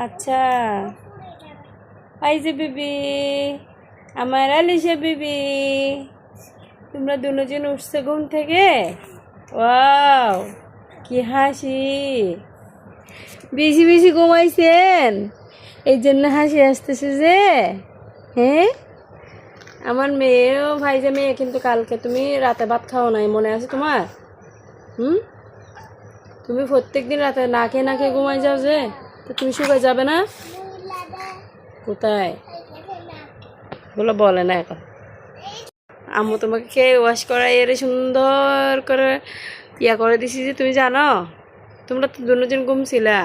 আচ্ছা এই যে বিবি আমার আলিশা বিবি তোমরা দুজন উঠছে ঘুম থেকে ওয়াও কি হাসি বেশি বেশি ঘুমাইছেন এই জন্য হাসি আসতেছে যে হ্যাঁ আমার মেয়েও ভাইজা মেয়ে কিন্তু কালকে তুমি রাতে ভাত খাও নাই মনে আছে তোমার তুমি প্রত্যেকদিন রাতে না খেয়ে ঘুমাই যাও যে তো তুমি শুকাই যাবে না কোথায় বলো বলে না এখন আম্মু তোমাকে কে ওয়াশ করাই এর সুন্দর করে ইয়া করে দিছি যে তুমি জানো তোমরা তো দুজন ঘুমছিলা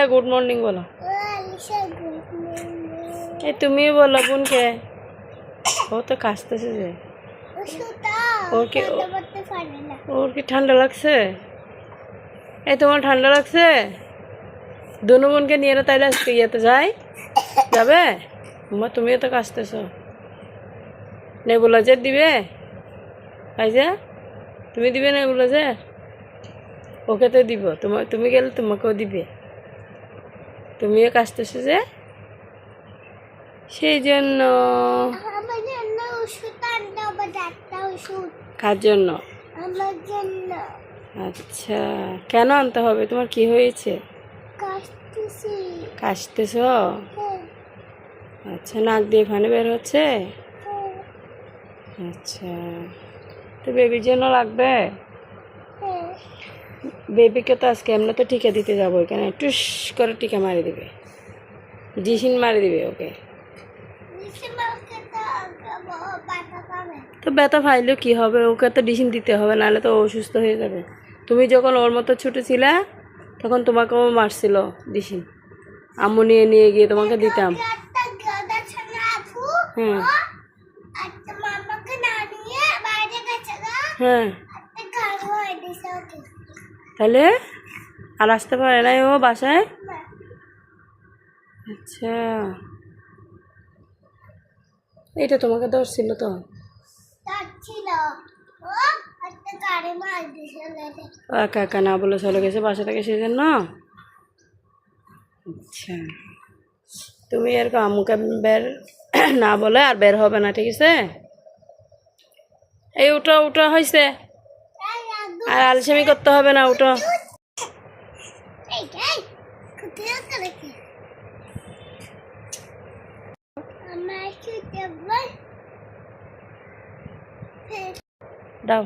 গুড মর্নিং বলো এই তুমি বলো বোনকে ও তো কাশতেছে যে ওর কি ঠান্ডা লাগছে এই তোমার ঠান্ডা লাগছে দুনো বোনকে নিয়ে না তাইলে আজকে ইয়েতে যাই যাবে তুমিও তো কাশতেছ নেবুলাইজার দিবে ভাইজা তুমি দিবে নেবুলাইজার ওকে তো দিব তুমি গেলে তোমাকেও দিবে তুমিও কাশতেছো যে সেই জন্য কার জন্য আচ্ছা কেন আনতে হবে তোমার কি হয়েছে কাশতেছ আচ্ছা নাক দিয়ে পানি বের হচ্ছে আচ্ছা তো বেবির জন্য লাগবে বেবিকে তো আজকে এমনি তো টিকা দিতে যাবো এখানে টুস করে টিকা মারি দিবে ডিসিন মারি দিবে ওকে তো ব্যথা পাইলেও কি হবে ওকে তো ডিসিন দিতে হবে নাহলে তো অসুস্থ হয়ে যাবে তুমি যখন ওর মতো ছোটো ছিলা তখন তোমাকেও মারছিল ডিসিন আম্মু নিয়ে নিয়ে গিয়ে তোমাকে দিতাম হ্যাঁ হ্যাঁ তাহলে আর আসতে পারে না ও বাসায় আচ্ছা এটা তোমাকে ধরছিল তো একা একা না বলে চলে গেছে বাসা থেকে সেই জন্য আচ্ছা তুমি এরকম আম্মুকে বের না বলে আর বের হবে না ঠিক আছে এই উঠো উঠো হয়েছে আর আলসেমি করতে হবে না উঠো দাও